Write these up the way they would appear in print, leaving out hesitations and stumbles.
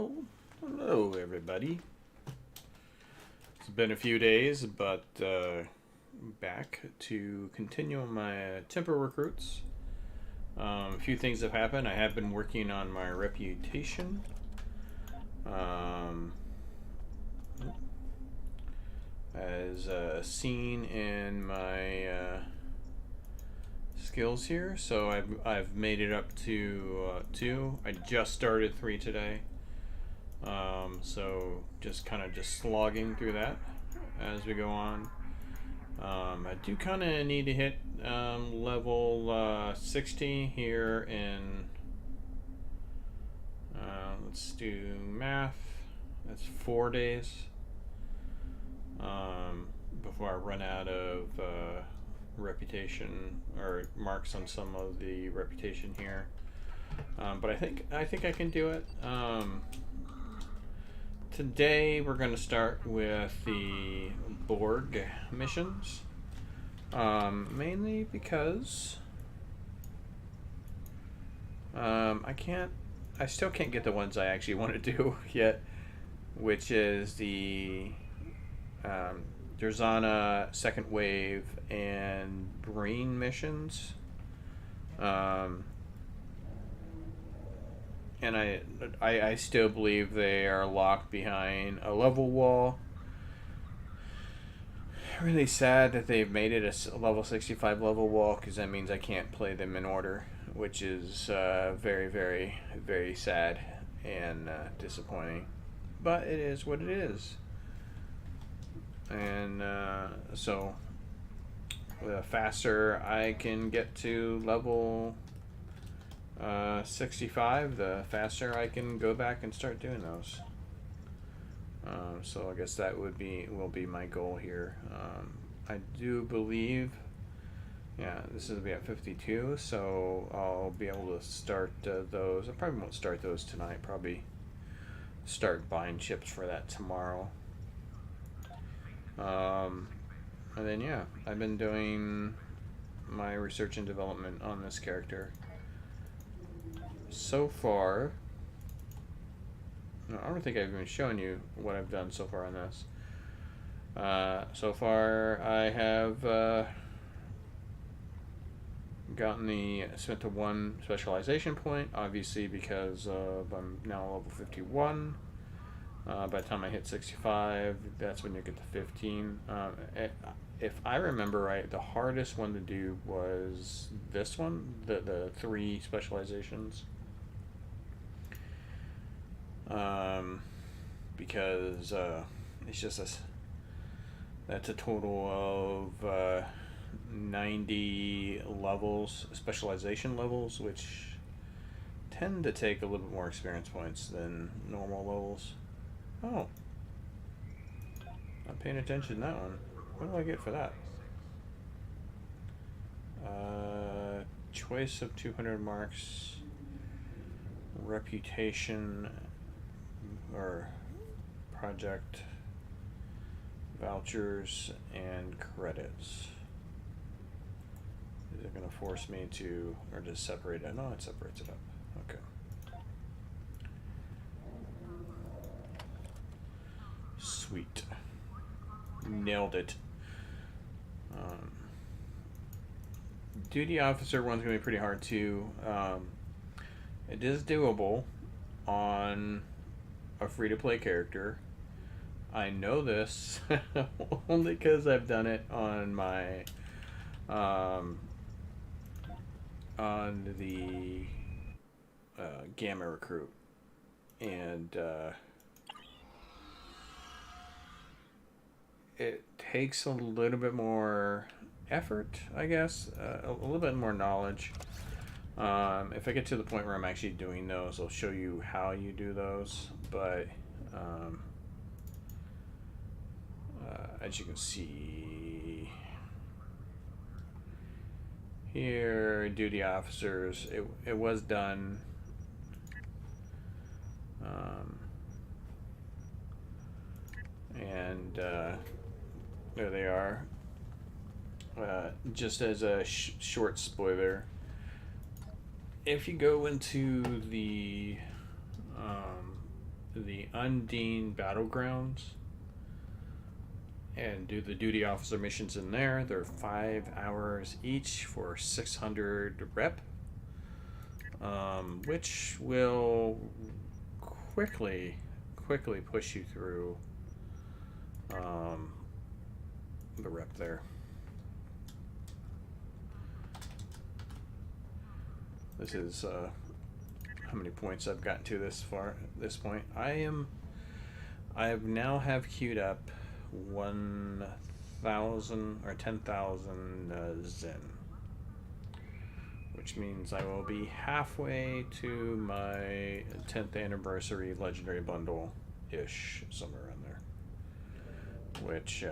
Well, hello everybody. It's been a few days, but back to continue on my temporal recruits. A few things have happened. I have been working on my reputation. Um, as seen in my skills here. So I've made it up to 2. I just started 3 today. So just slogging through that as we go on. I do kind of need to hit level 60 here in, let's do math, that's 4 days before I run out of reputation or marks on some of the reputation here. But I think I can do it. Today we're going to start with the Borg missions, mainly because I still can't get the ones I actually want to do yet, which is the Derzana second wave and Breen missions. And I still believe they are locked behind a level wall. Really sad that they've made it a level 65 level wall, because that means I can't play them in order, which is very, very, very sad and disappointing. But it is what it is. And so the faster I can get to level 65, the faster I can go back and start doing those. So I guess that will be my goal here. I do believe, yeah, this is be at 52, so I'll be able to start those. I probably won't start those tonight. Probably start buying chips for that tomorrow. And then yeah, I've been doing my research and development on this character. So far, no, I don't think I've even shown you what I've done so far on this. So far, I have spent the 1 specialization point, obviously because I'm now level 51. By the time I hit 65, that's when you get to 15. If I remember right, the hardest one to do was this one, the 3 specializations. Because it's just that's a total of 90 levels, specialization levels, which tend to take a little bit more experience points than normal levels. Oh, not paying attention to that one. What do I get for that? Choice of 200 marks, reputation, or project vouchers and credits. Is it going to force me to, or just separate it? No, it separates it up. Okay. Sweet. Nailed it. Duty officer one's going to be pretty hard too. It is doable on a free-to-play character. I know this only because I've done it on my on the Gamma Recruit, and it takes a little bit more effort, I guess, a little bit more knowledge. If I get to the point where I'm actually doing those, I'll show you how you do those. But as you can see here, duty officers, it was done. And there they are. Just as a short spoiler, if you go into the the Undine Battlegrounds and do the duty officer missions in there. They're 5 hours each for 600 rep, which will quickly push you through the rep there. This is how many points I've gotten to this point. I now have queued up 1,000 or 10,000 Zen, which means I will be halfway to my 10th anniversary legendary bundle ish, somewhere around there, which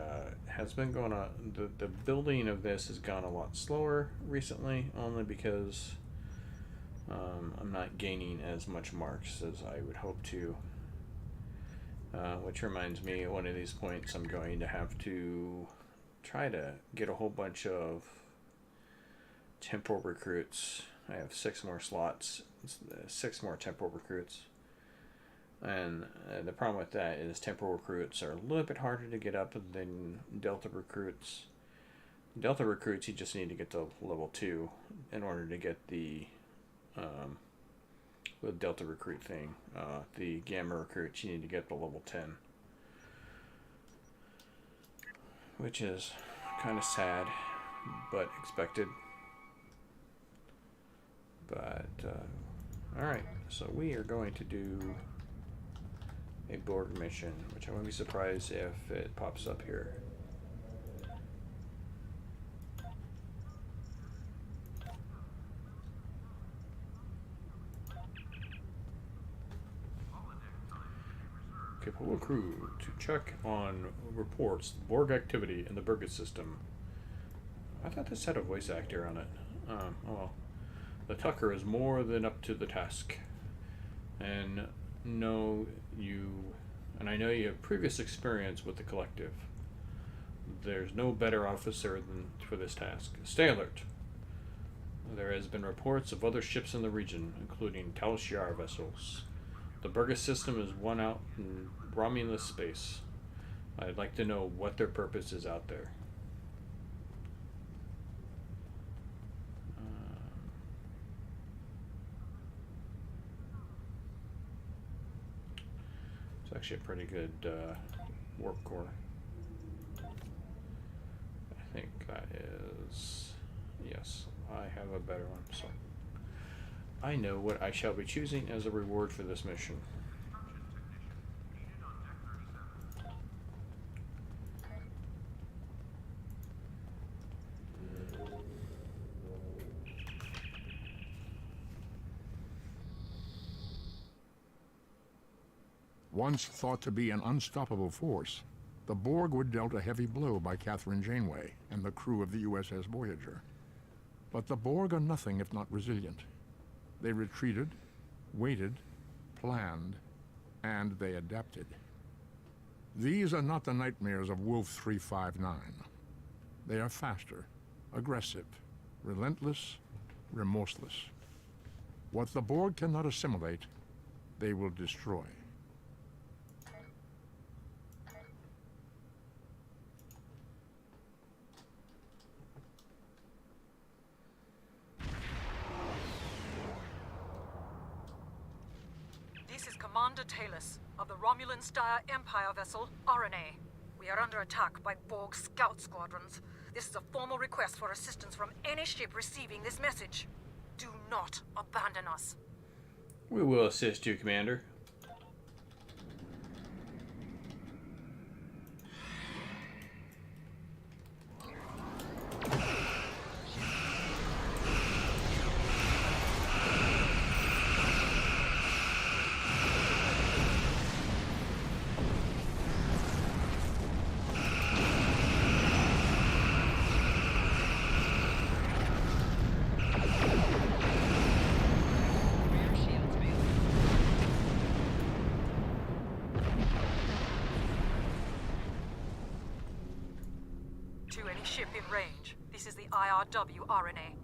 has been going on. The building of this has gone a lot slower recently, only because I'm not gaining as much marks as I would hope to, which reminds me, at one of these points I'm going to have to try to get a whole bunch of temporal recruits. I have 6 more slots, 6 more temporal recruits, and the problem with that is temporal recruits are a little bit harder to get up than delta recruits. Delta recruits, you just need to get to level 2 in order to get the delta recruit thing. The gamma recruits, you need to get to level 10, which is kind of sad but expected. But alright, so we are going to do a Borg mission, which I wouldn't be surprised if it pops up here. Temporal Crew to check on reports Borg activity in the Burgess system. I thought this had a voice actor on it. Oh well. The Tucker is more than up to the task, and I know you have previous experience with the collective. There's no better officer than for this task. Stay alert. There has been reports of other ships in the region, including Tal Shiar vessels. The Burgess system is one out in Romulus space. I'd like to know what their purpose is out there. It's actually a pretty good warp core. I think that is... Yes, I have a better one, so... I know what I shall be choosing as a reward for this mission. Once thought to be an unstoppable force, the Borg were dealt a heavy blow by Catherine Janeway and the crew of the USS Voyager. But the Borg are nothing if not resilient. They retreated, waited, planned, and they adapted. These are not the nightmares of Wolf 359. They are faster, aggressive, relentless, remorseless. What the Borg cannot assimilate, they will destroy. Commander Talus of the Romulan Star Empire vessel RNA. We are under attack by Borg scout squadrons. This is a formal request for assistance from any ship receiving this message. Do not abandon us. We will assist you, Commander. Ship in range. This is the IRW RNA.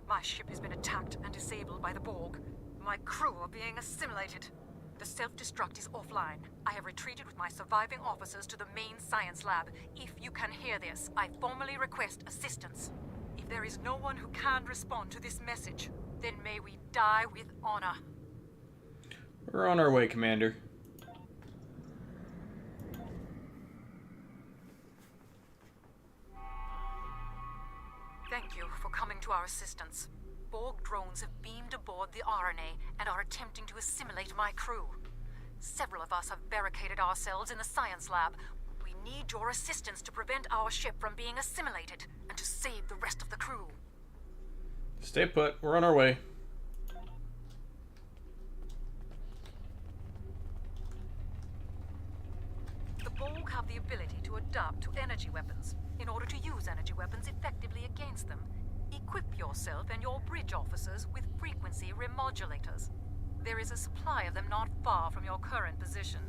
My ship has been attacked and disabled by the Borg. My crew are being assimilated. The self-destruct is offline. I have retreated with my surviving officers to the main science lab. If you can hear this, I formally request assistance. If there is no one who can respond to this message, then may we die with honor. We're on our way, Commander. Thank you for coming to our assistance. Borg drones have beamed aboard the RNA and are attempting to assimilate my crew. Several of us have barricaded ourselves in the science lab. We need your assistance to prevent our ship from being assimilated and to save the rest of the crew. Stay put. We're on our way. The Borg have the ability to adapt to energy weapons. In order to use energy weapons effectively against them, equip yourself and your bridge officers with frequency remodulators. There is a supply of them not far from your current position.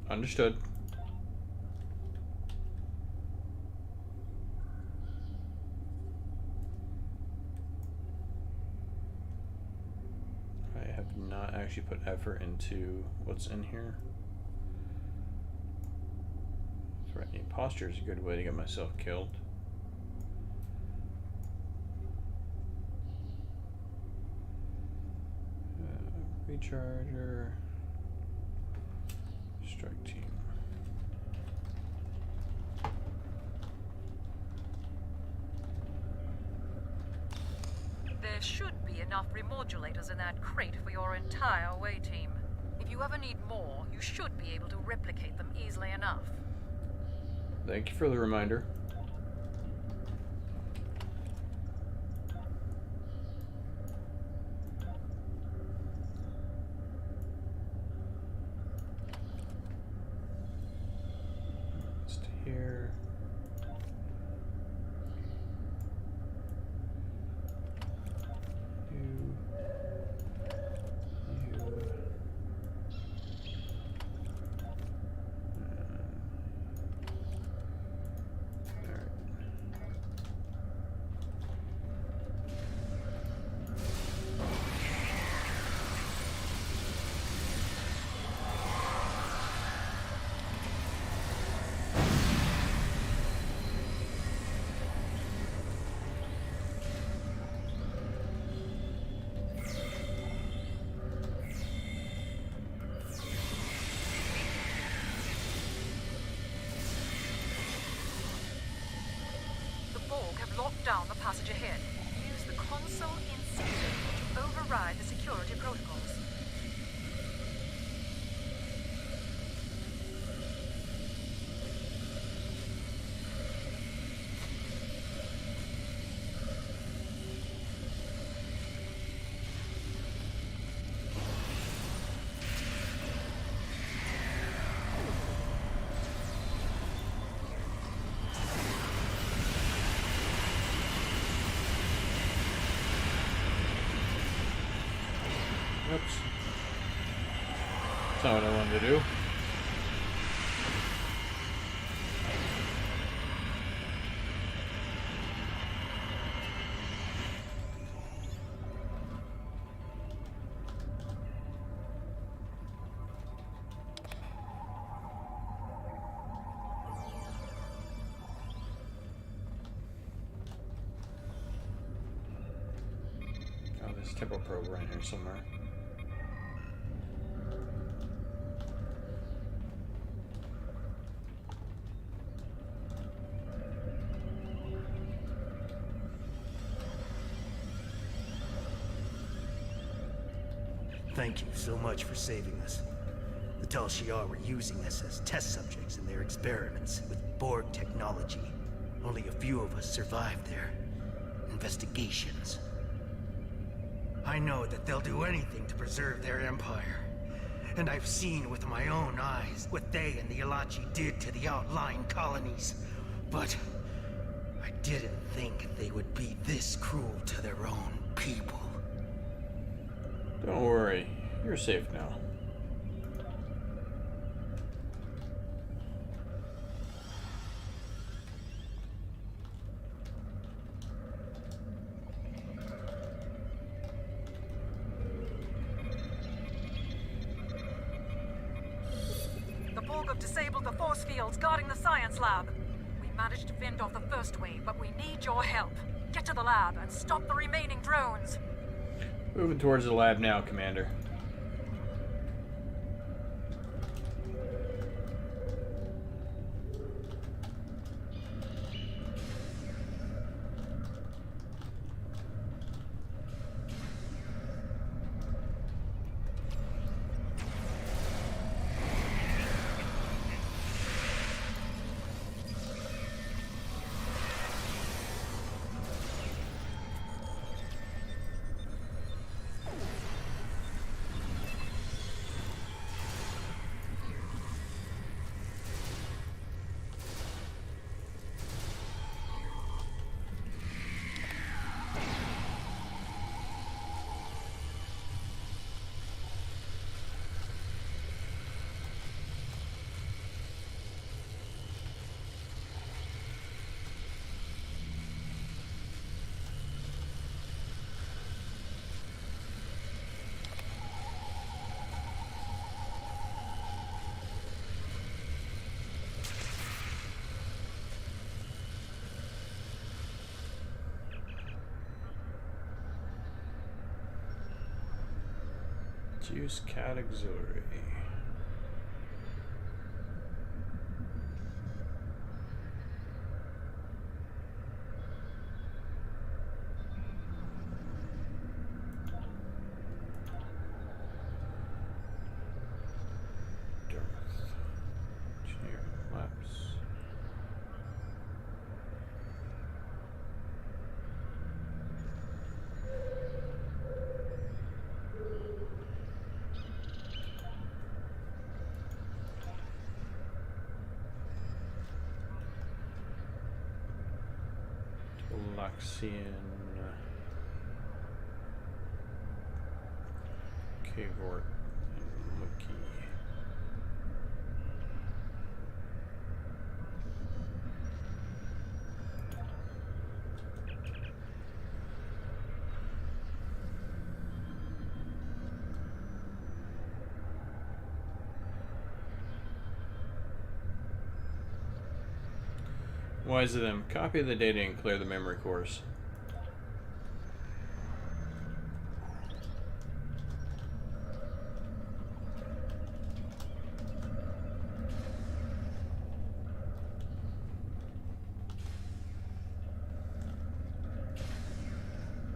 Understood. I have not actually put effort into what's in here. Threatening posture is a good way to get myself killed. Recharger. Strike team. There should be enough remodulators in that crate for your entire away team. If you ever need more, you should be able to replicate them easily enough. Thank you for the reminder. Let's stay here. You. Lock down the passage ahead. Use the console in system to override the security protocols. Oops. That's not what I wanted to do. Oh, there's a temporal probe right here somewhere. Thank you so much for saving us. The Tal Shiar were using us as test subjects in their experiments with Borg technology. Only a few of us survived their investigations. I know that they'll do anything to preserve their empire. And I've seen with my own eyes what they and the Ilachi did to the outlying colonies. But I didn't think they would be this cruel to their own people. Don't worry, you're safe now. have disabled the force fields guarding the science lab. We managed to fend off the first wave, but we need your help. Get to the lab and stop the remaining drones. Moving towards the lab now, Commander. Juice Cat Auxiliary. Engineering Labs. Luxian Cavort and Mookie. Wise of them. Copy the data and clear the memory cores.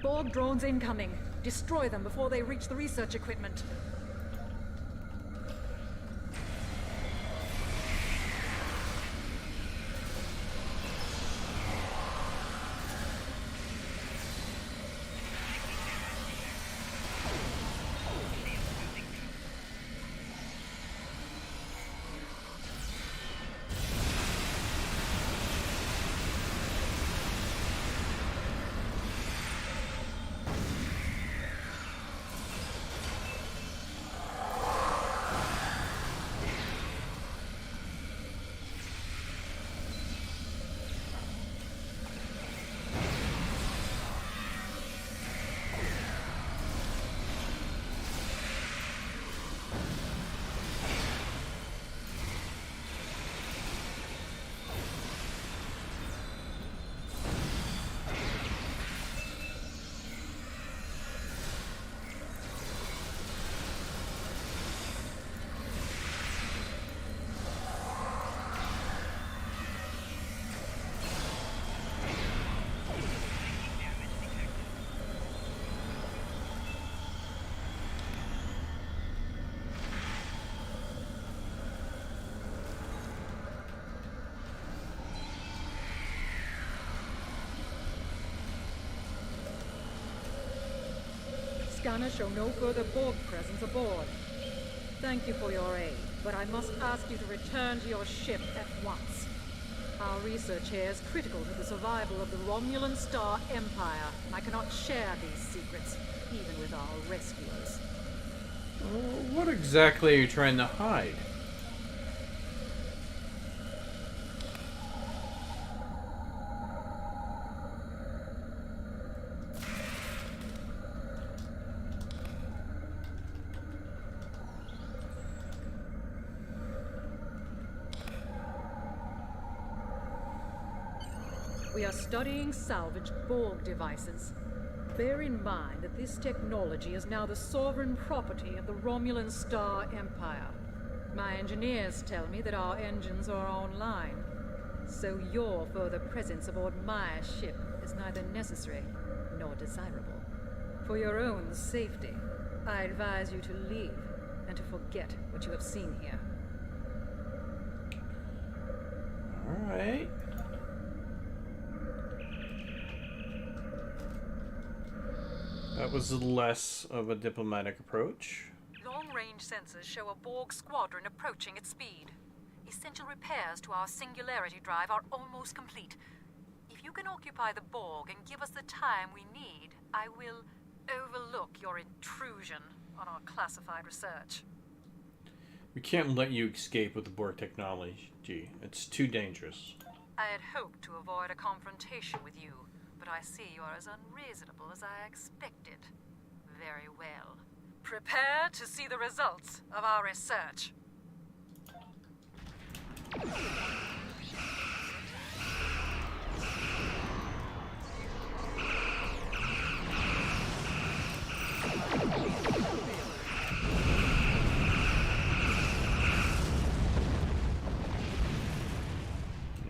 Borg drones incoming. Destroy them before they reach the research equipment. Scanners show no further Borg presence aboard. Thank you for your aid, but I must ask you to return to your ship at once. Our research here is critical to the survival of the Romulan Star Empire, and I cannot share these secrets, even with our rescuers. What exactly are you trying to hide? We are studying salvaged Borg devices. Bear in mind that this technology is now the sovereign property of the Romulan Star Empire. My engineers tell me that our engines are online, so your further presence aboard my ship is neither necessary nor desirable. For your own safety, I advise you to leave and to forget what you have seen here. Alright. That was less of a diplomatic approach. Long-range sensors show a Borg squadron approaching at speed. Essential repairs to our singularity drive are almost complete. If you can occupy the Borg and give us the time we need, I will overlook your intrusion on our classified research. We can't let you escape with the Borg technology. It's too dangerous. I had hoped to avoid a confrontation with you, but I see you are as unreasonable as I expected. Very well. Prepare to see the results of our research.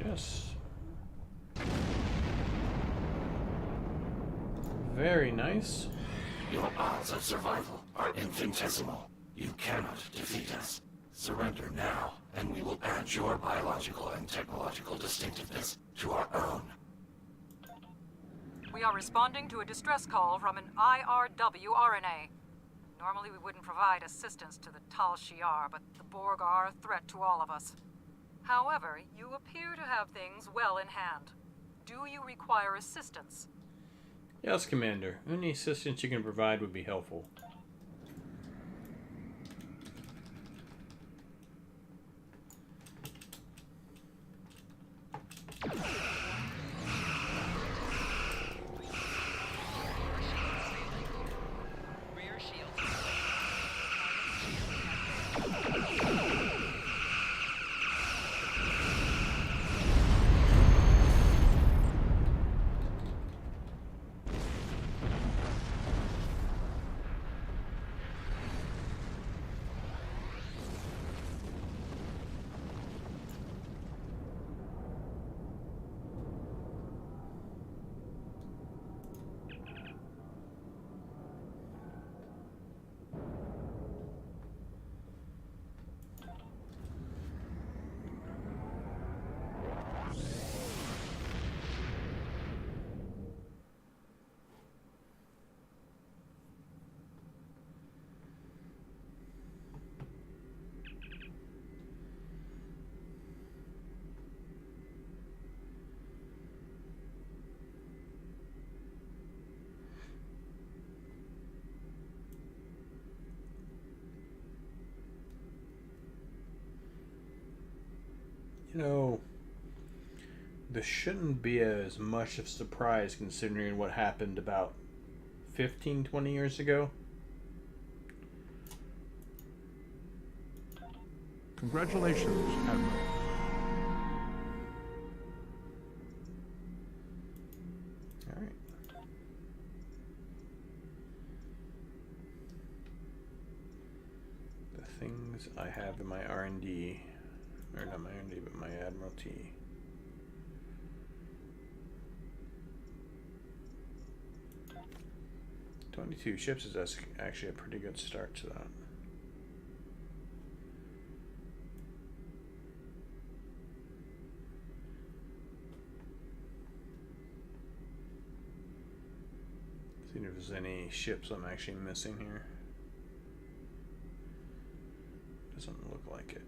Yes. Very nice. Your odds of survival are infinitesimal. You cannot defeat us. Surrender now, and we will add your biological and technological distinctiveness to our own. We are responding to a distress call from an IRW RNA. Normally we wouldn't provide assistance to the Tal Shiar, but the Borg are a threat to all of us. However, you appear to have things well in hand. Do you require assistance? Yes, Commander. Any assistance you can provide would be helpful. Rear shield. You know, this shouldn't be as much of a surprise considering what happened about 15, 20 years ago. Congratulations, Admiral. Alright. The things I have in my R&D, or not my R&D, but my Admiralty. "22 ships is actually a pretty good start to that. See if there's any ships I'm actually missing here. Doesn't look like it.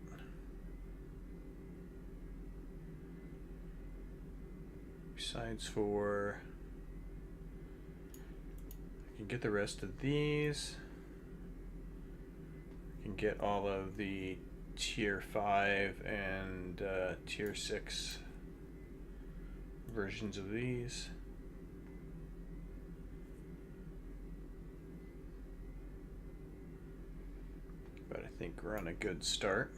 Besides for... I can get the rest of these. I can get all of the tier 5 and tier 6 versions of these. But I think we're on a good start.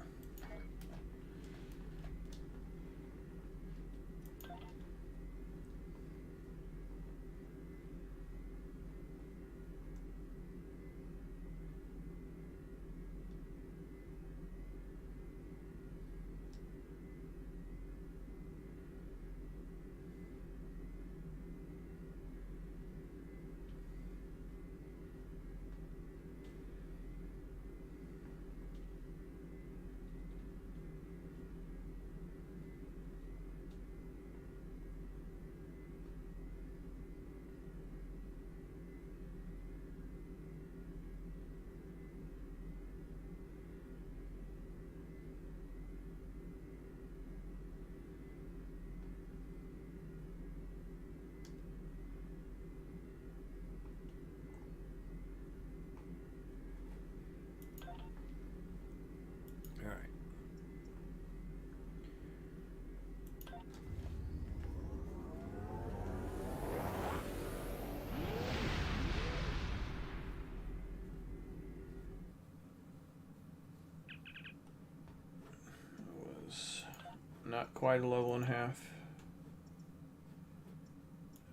not quite a level and a half.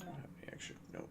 I don't have any extra. Nope.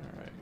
All right.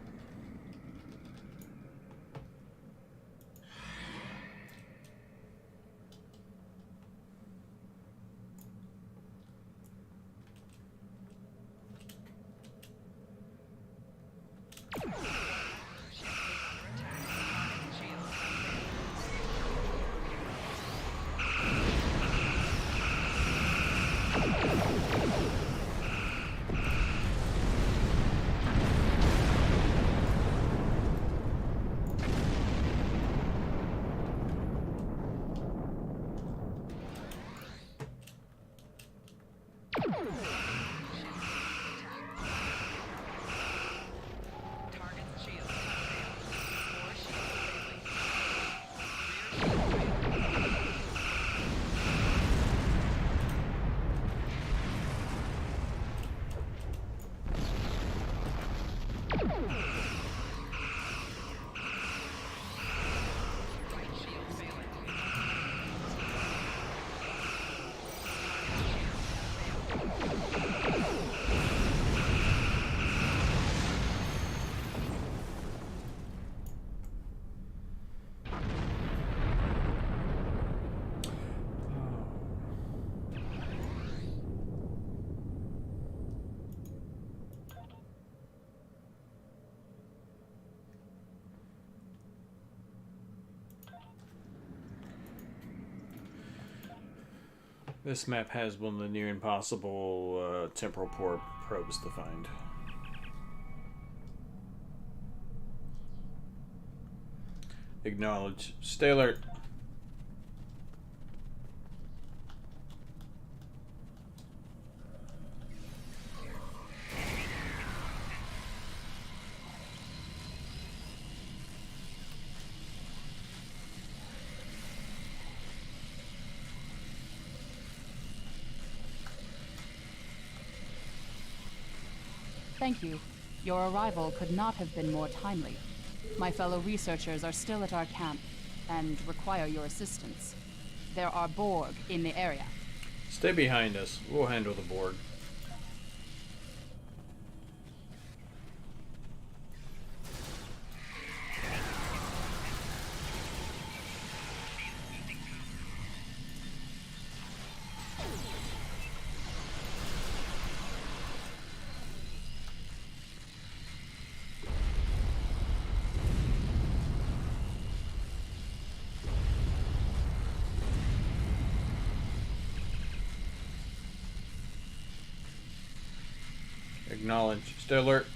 This map has one of the near impossible temporal probes to find. Acknowledge. Stay alert. Thank you. Your arrival could not have been more timely. My fellow researchers are still at our camp and require your assistance. There are Borg in the area. Stay behind us. We'll handle the Borg. Acknowledge. Stay alert.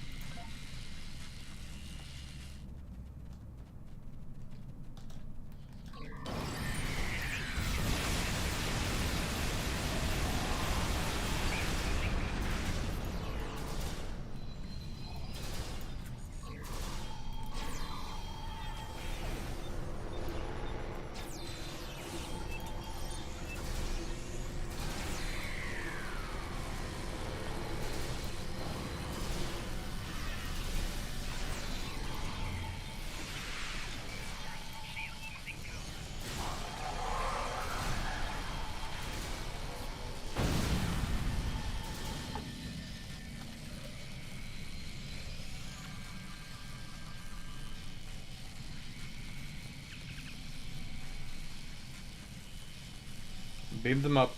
Beam them up.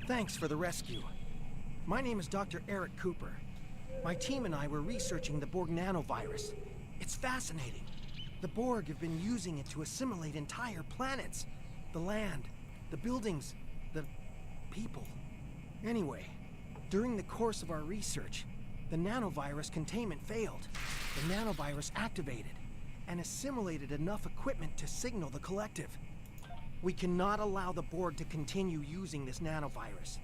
Thanks for the rescue. My name is Dr. Eric Cooper. My team and I were researching the Borg nanovirus. It's fascinating. The Borg have been using it to assimilate entire planets. The land, the buildings, the people. Anyway, during the course of our research, the nanovirus containment failed. The nanovirus activated and assimilated enough equipment to signal the collective. We cannot allow the Borg to continue using this nanovirus.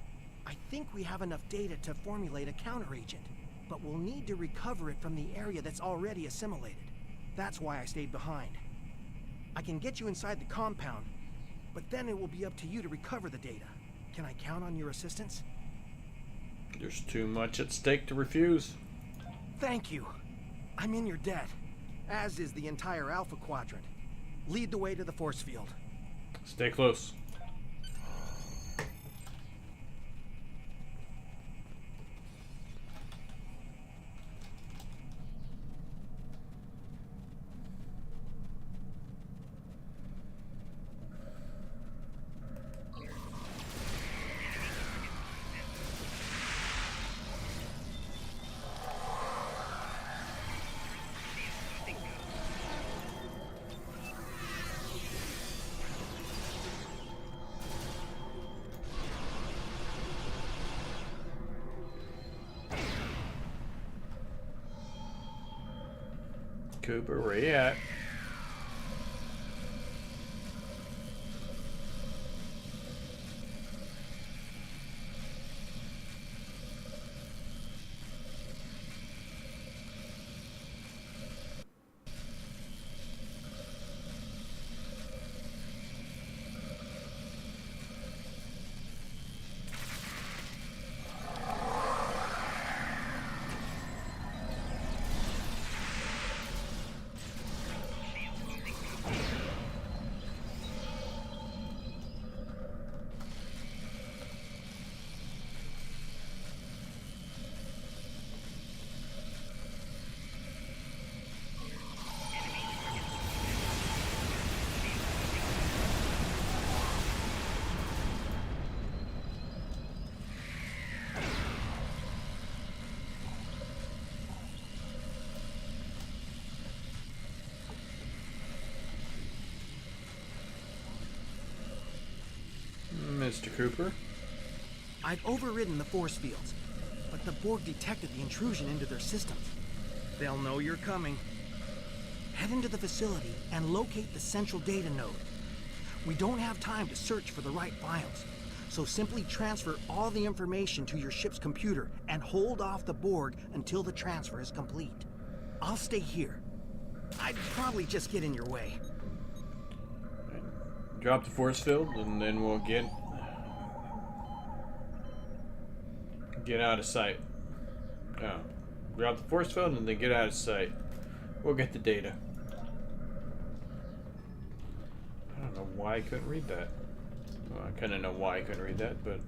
I think we have enough data to formulate a counteragent, but we'll need to recover it from the area that's already assimilated. That's why I stayed behind. I can get you inside the compound, but then it will be up to you to recover the data. Can I count on your assistance? There's too much at stake to refuse. Thank you. I'm in your debt, as is the entire Alpha Quadrant. Lead the way to the force field. Stay close. Cooper, where you at? Mr. Cooper. I've overridden the force fields, but the Borg detected the intrusion into their systems. They'll know you're coming. Head into the facility and locate the central data node. We don't have time to search for the right files, so simply transfer all the information to your ship's computer and hold off the Borg until the transfer is complete. I'll stay here. I'd probably just get in your way. Drop the force field, and then we'll get out of sight. Oh. Drop the force field, and then get out of sight. We'll get the data. I don't know why I couldn't read that. Well, I kind of know why I couldn't read that, but...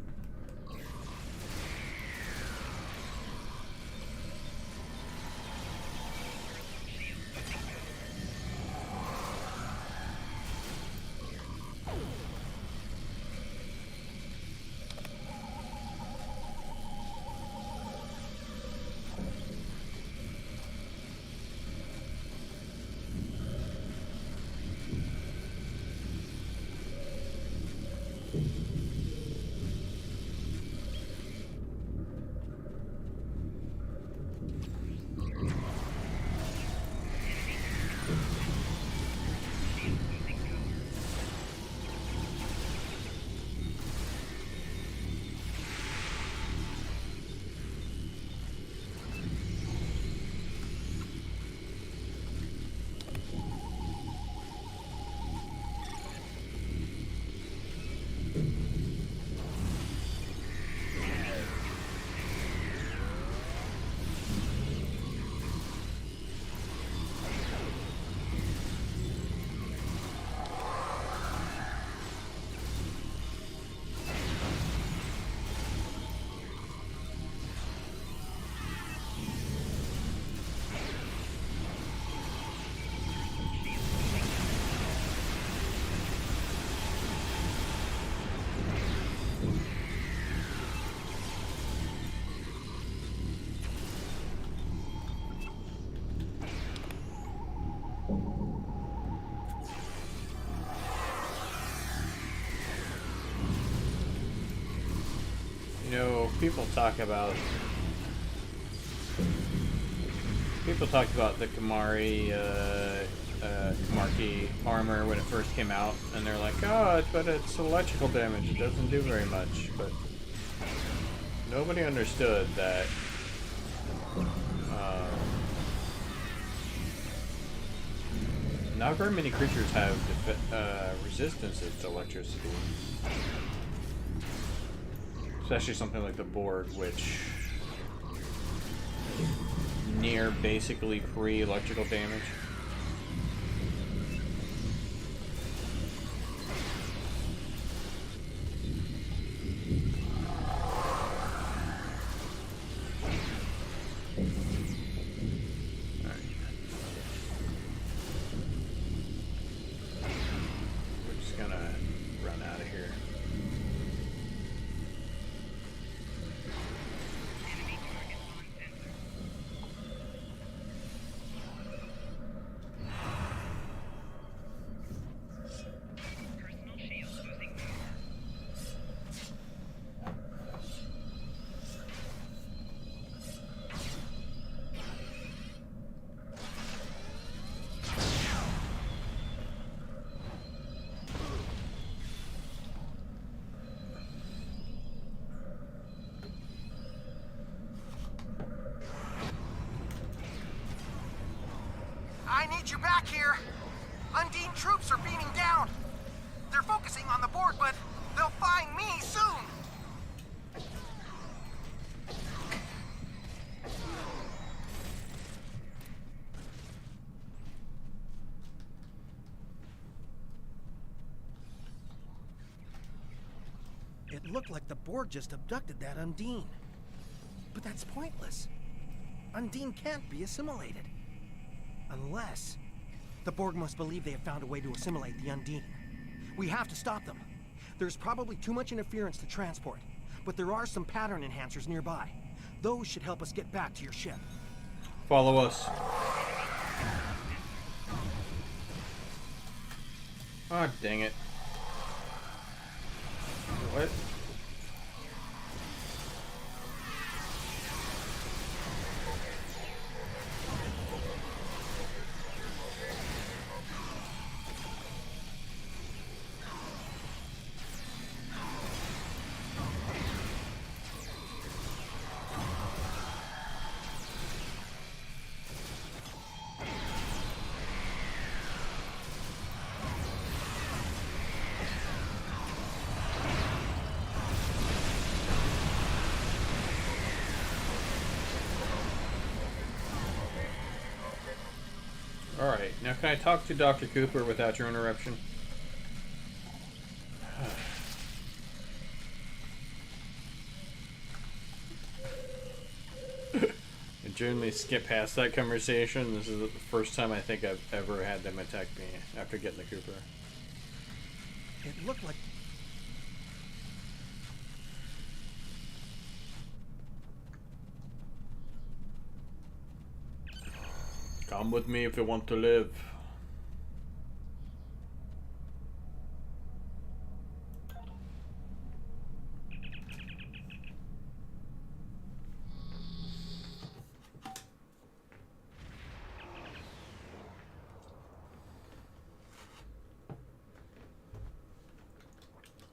people talked about the Kamari, Kamarki armor when it first came out, and they're like, oh, but it's electrical damage, it doesn't do very much, but nobody understood that not very many creatures have resistances to electricity. Especially something like the Borg, which near basically free electrical damage. I need you back here. Undine troops are beaming down. They're focusing on the Borg, but they'll find me soon. It looked like the Borg just abducted that Undine. But that's pointless. Undine can't be assimilated. Unless... the Borg must believe they have found a way to assimilate the Undine. We have to stop them. There's probably too much interference to transport, but there are some pattern enhancers nearby. Those should help us get back to your ship. Follow us. Ah, dang it. What? Alright, now can I talk to Dr. Cooper without your interruption? I generally skip past that conversation. This is the first time I think I've ever had them attack me after getting the Cooper. It looked like... Come with me if you want to live.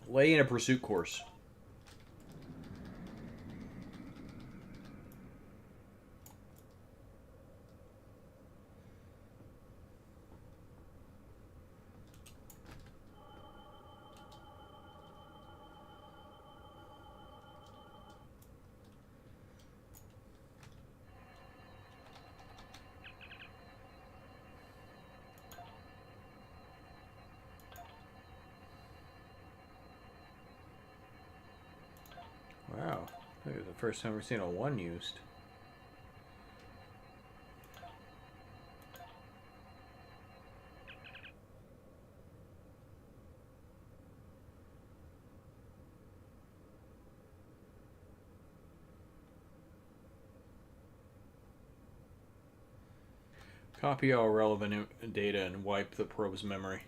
Lay in a pursuit course. Wow, this is the first time we've seen a 1 used. Copy all relevant data and wipe the probe's memory.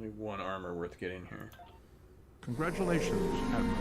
Only one armor worth getting here. Congratulations, Admiral.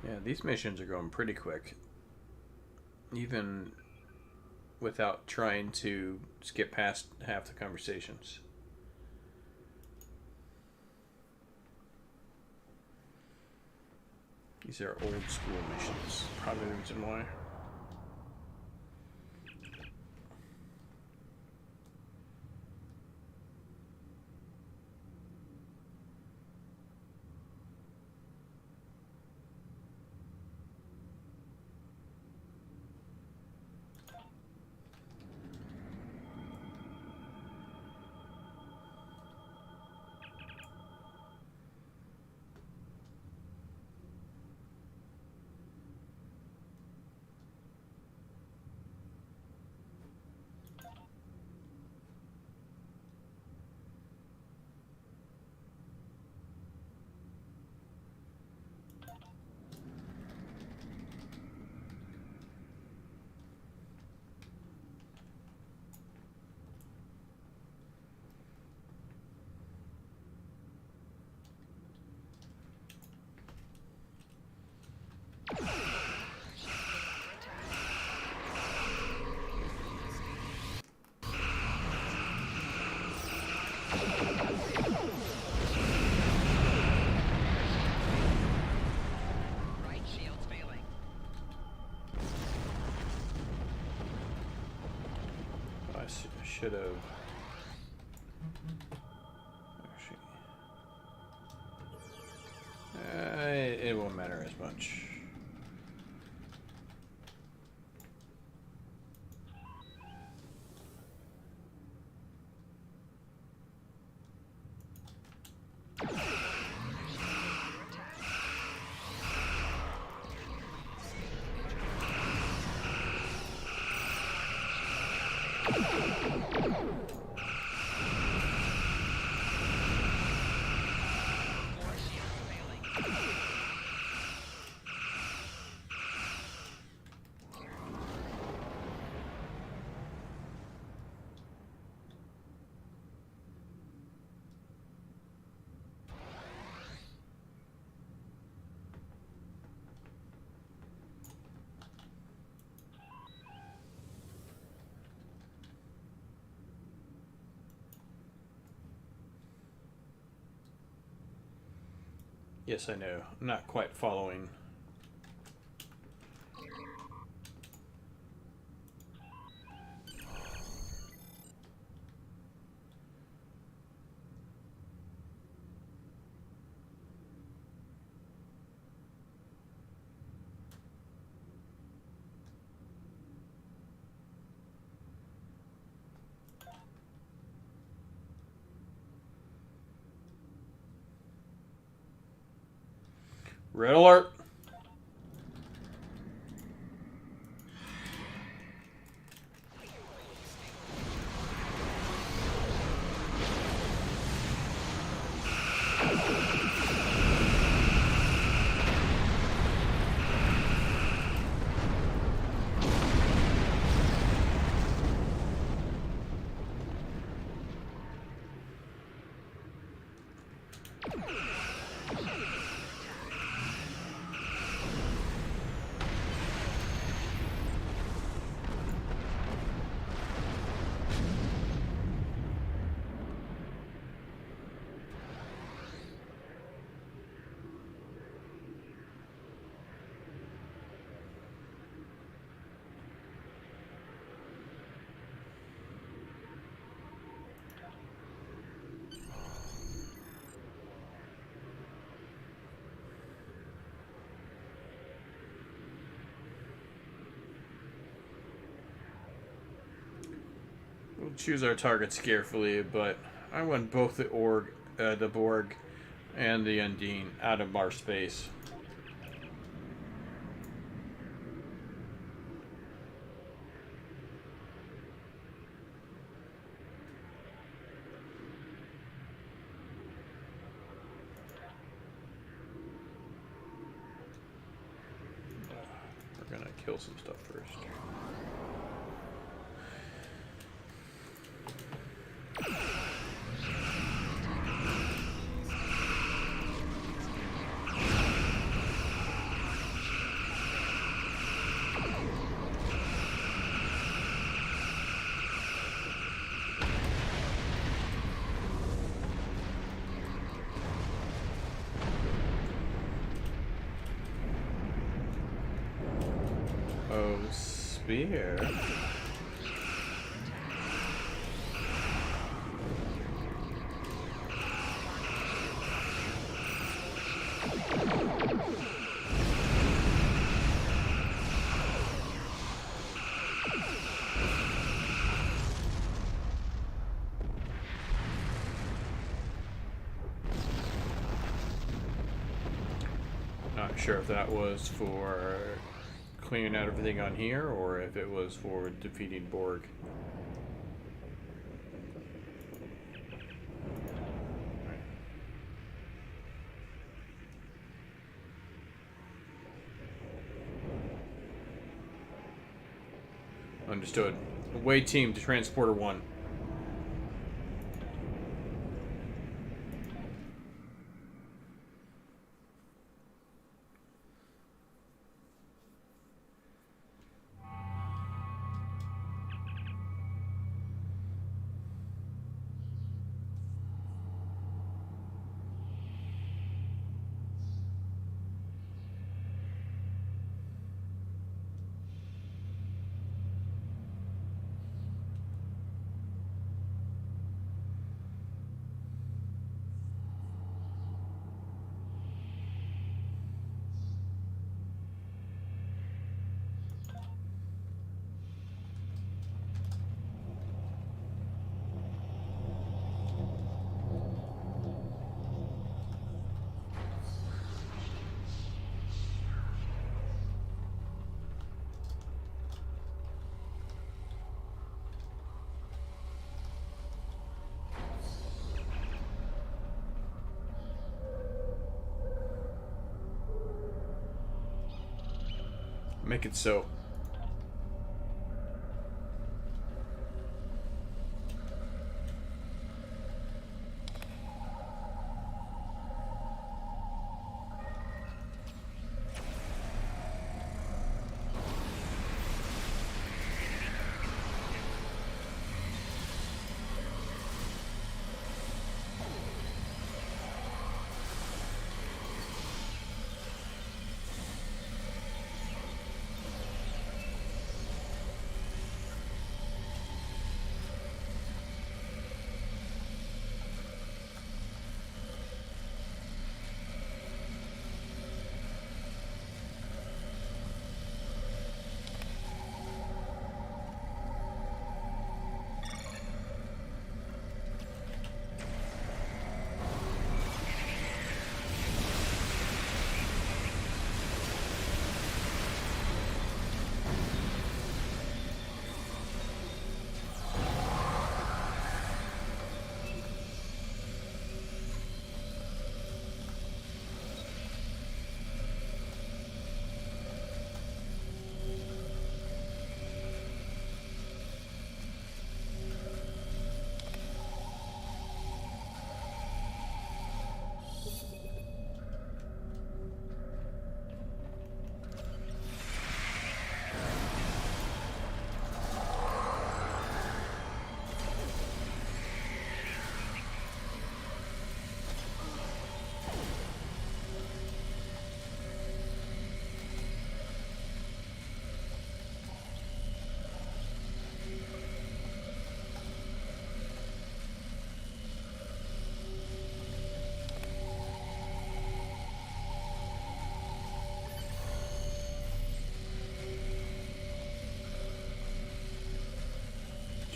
Yeah, these missions are going pretty quick. Even without trying to skip past half the conversations. These are old school missions. Probably the reason why. Should have actually. It won't matter as much. Yes, I know. I'm not quite following. Red alert! choose our targets carefully, but I want both the Borg and the Undine out of our space. We're gonna kill some stuff first. Oh, spear. Not sure if that was for clearing out everything on here or if it was for defeating Borg. Understood. Away team to Transporter 1. Make it so.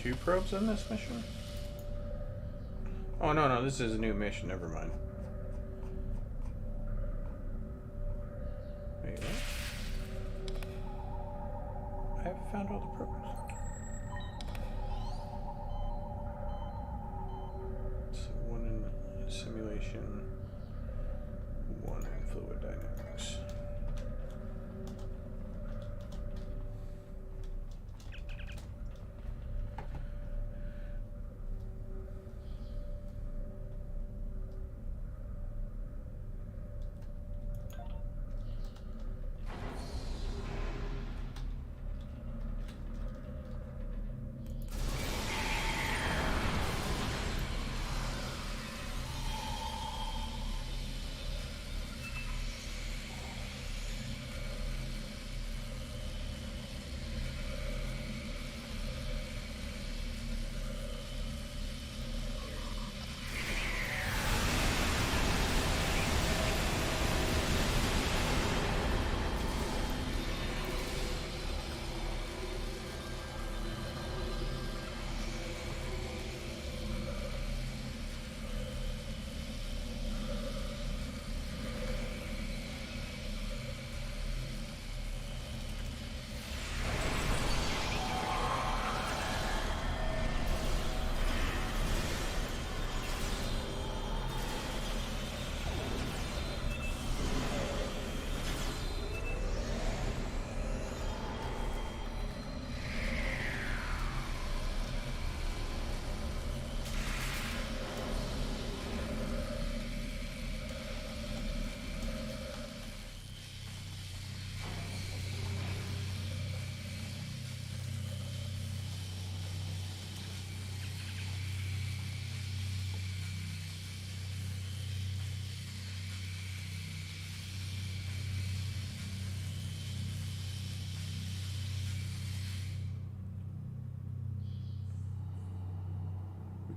2 probes on this mission? Oh, no, this is a new mission. Never mind. Wait, what? I haven't found all the probes. So 1 in simulation, 1 in fluid dynamics.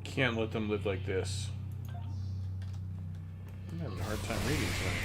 Can't let them live like this. I'm having a hard time reading tonight.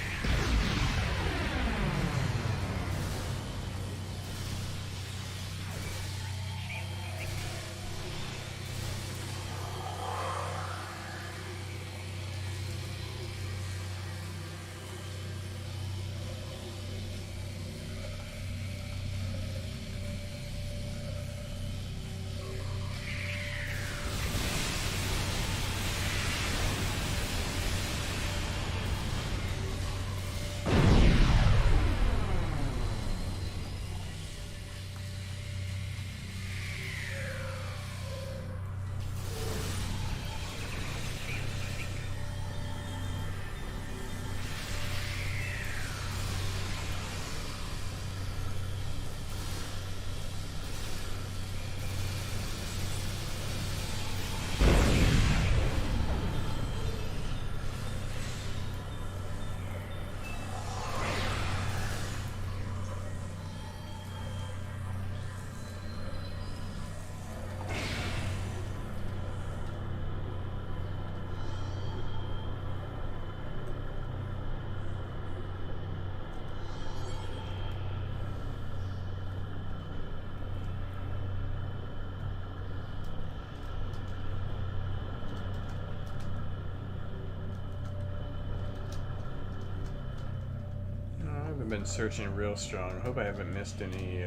I've been searching real strong. I hope I haven't missed any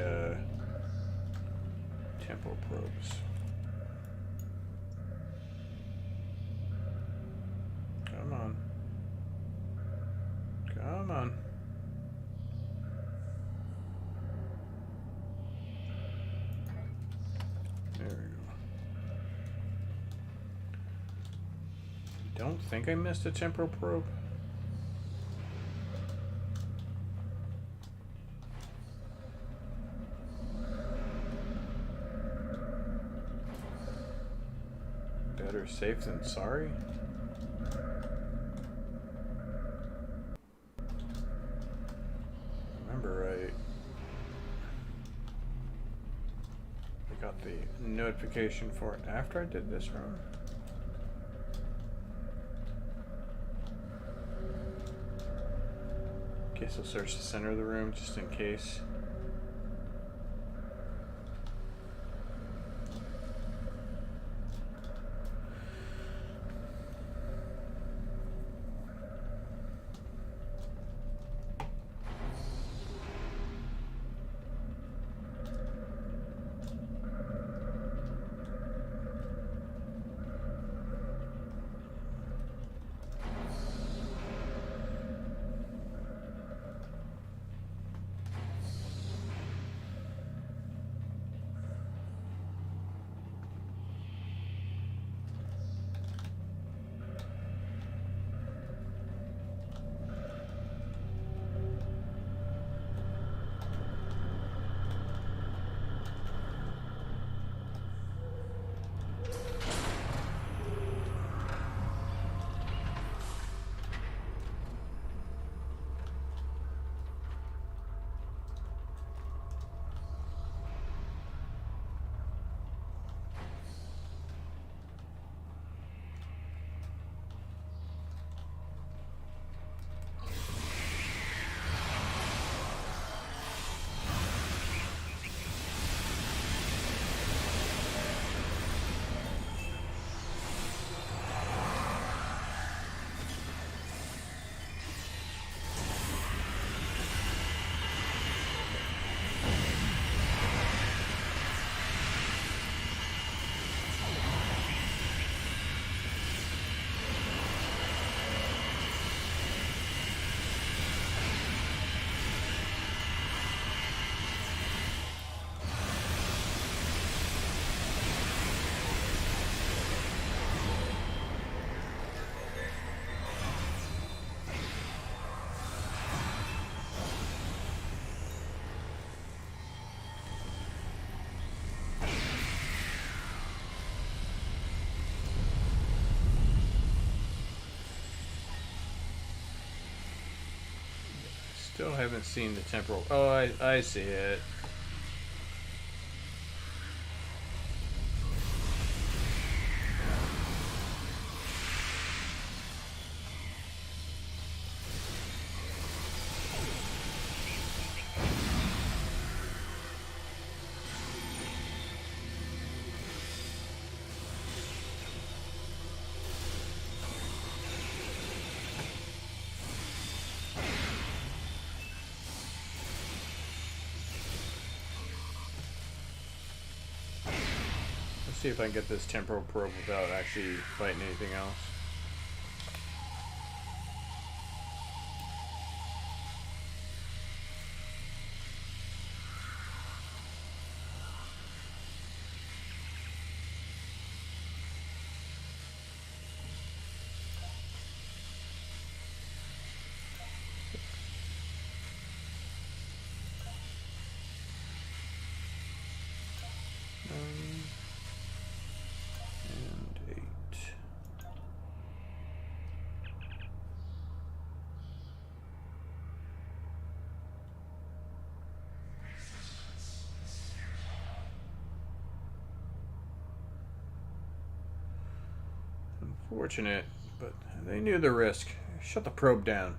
temporal probes. Come on. Come on. There we go. Don't think I missed a temporal probe. Better safe than sorry. Remember, I got the notification for it after I did this run. Guess I'll search the center of the room just in case. Still haven't seen the temporal. Oh, I see it. See if I can get this temporal probe without actually fighting anything else. And 8. Unfortunate, but they knew the risk. Shut the probe down.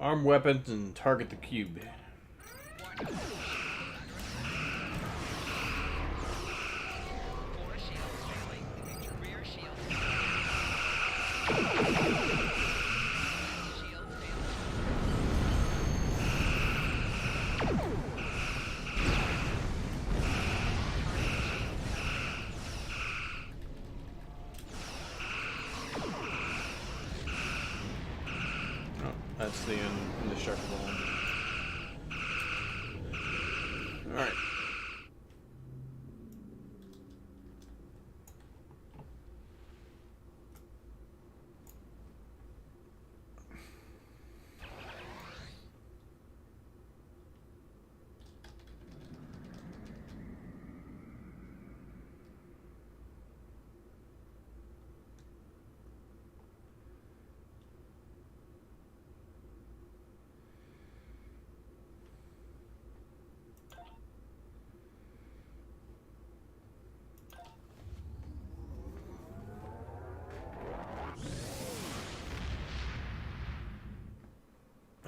Arm weapons and target the cube. That's the indestructible one. Alright.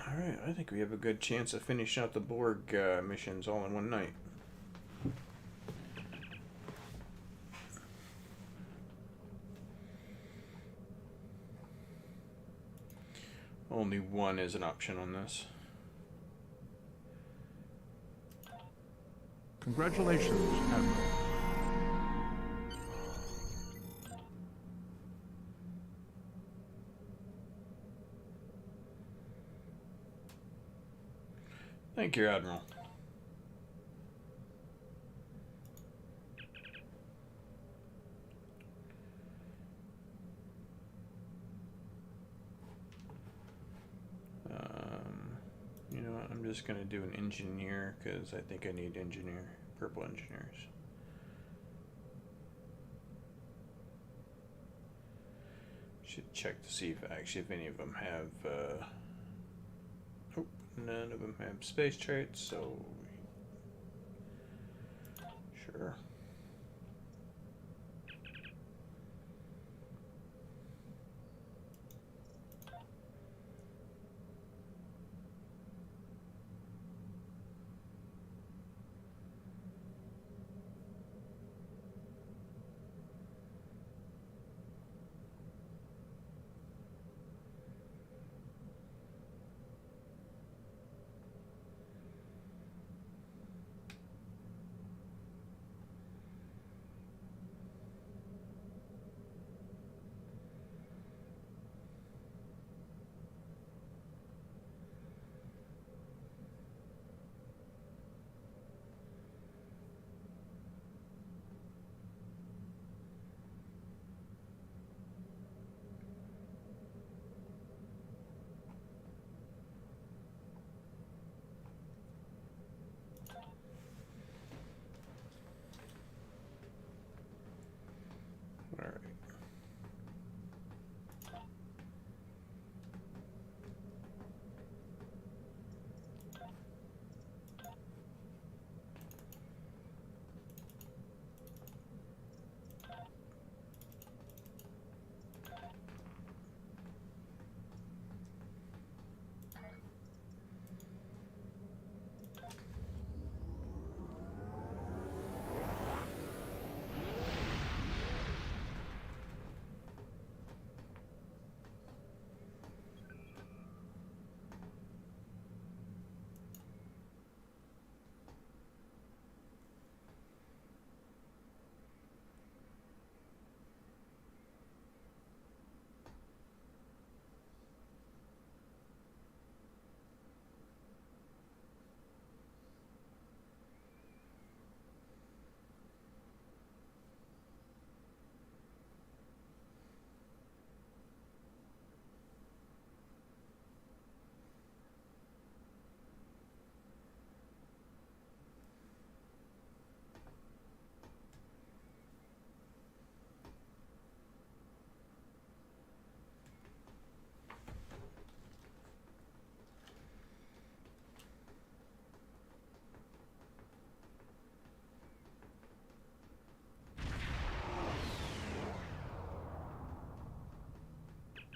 Alright, I think we have a good chance of finishing out the Borg missions all in one night. Only one is an option on this. Congratulations, Admiral. Thank you, Admiral. You know what? I'm just going to do an engineer because I think I need purple engineers. Should check to see if any of them have oh, none of them have space traits, so sure.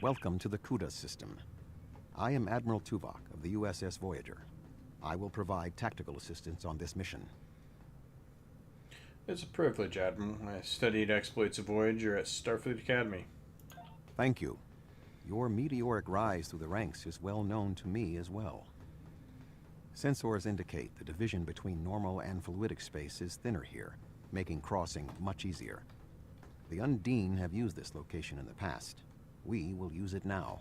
Welcome to the CUDA system. I am Admiral Tuvok of the USS Voyager. I will provide tactical assistance on this mission. It's a privilege, Admiral. I studied exploits of Voyager at Starfleet Academy. Thank you. Your meteoric rise through the ranks is well known to me as well. Sensors indicate the division between normal and fluidic space is thinner here, making crossing much easier. The Undine have used this location in the past. We will use it now.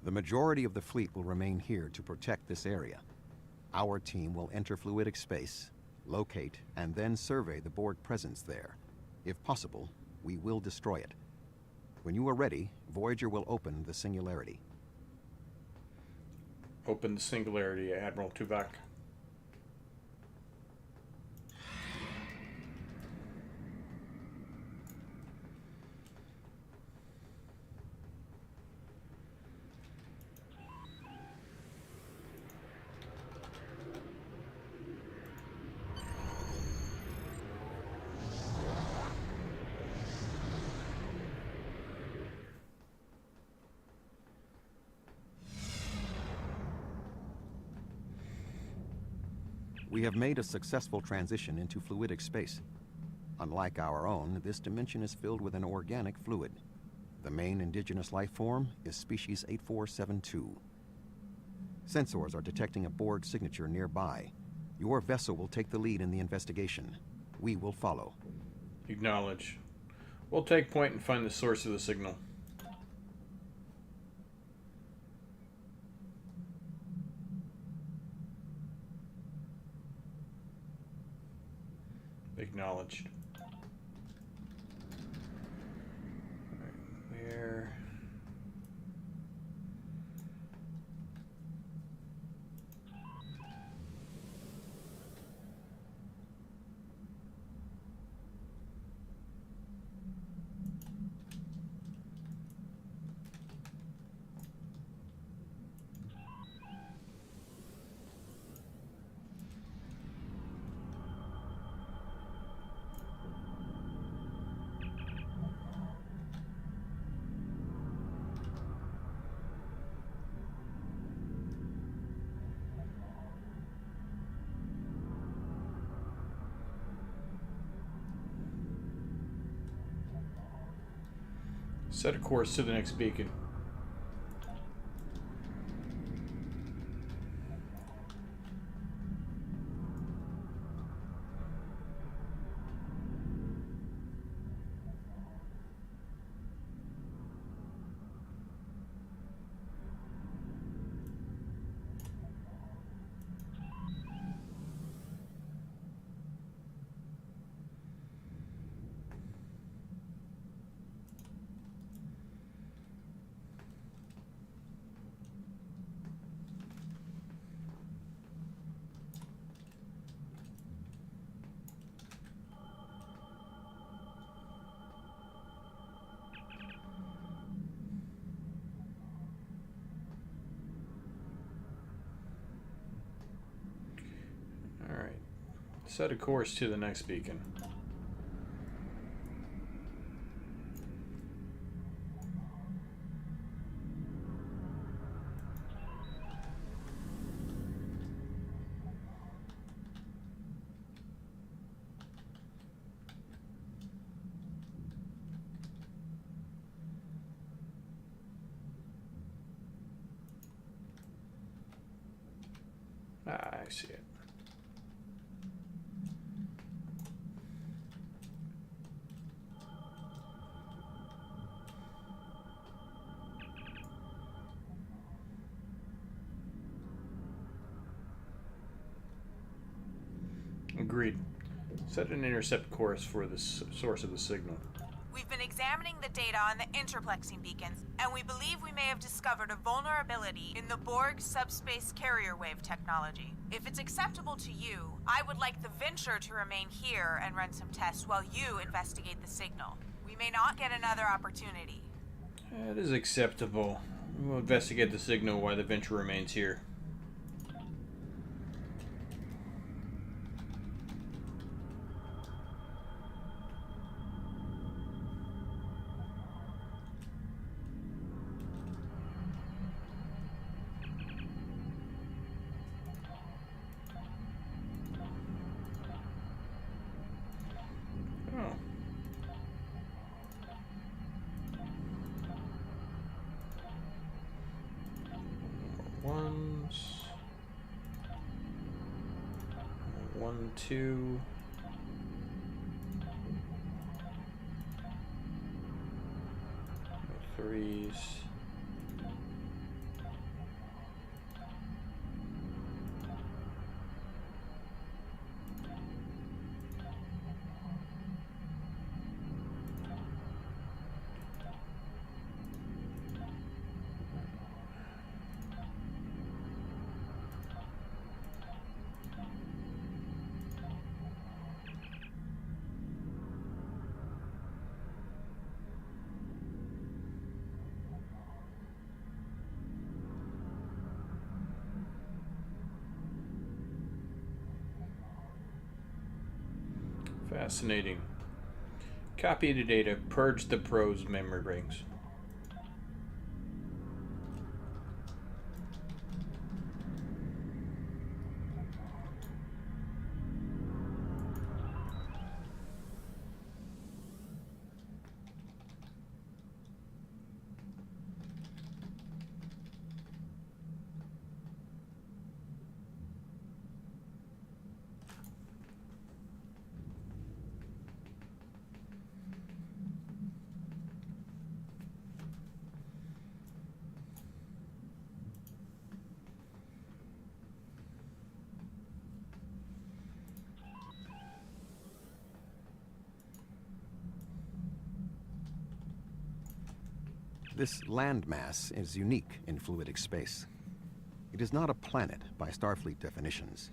The majority of the fleet will remain here to protect this area. Our team will enter fluidic space, locate, and then survey the Borg presence there. If possible, we will destroy it. When you are ready, Voyager will open the singularity. Open the singularity, Admiral Tuvok. We have made a successful transition into fluidic space. Unlike our own, this dimension is filled with an organic fluid. The main indigenous life form is species 8472. Sensors are detecting a Borg signature nearby. Your vessel will take the lead in the investigation. We will follow. Acknowledge. We'll take point and find the source of the signal. Acknowledged. Alright, where? Set a course to the next beacon. Alright. Set a course to the next beacon. Ah, I see it. Agreed. Set an intercept course for the source of the signal. We've been examining the data on the interplexing beacons, and we believe we may have discovered a vulnerability in the Borg subspace carrier wave technology. If it's acceptable to you, I would like the Venture to remain here and run some tests while you investigate the signal. We may not get another opportunity. That is acceptable. We'll investigate the signal while the Venture remains here. 1, 2. No threes. Fascinating. Copy the data. Purge the pros memory rings. This landmass is unique in fluidic space. It is not a planet by Starfleet definitions.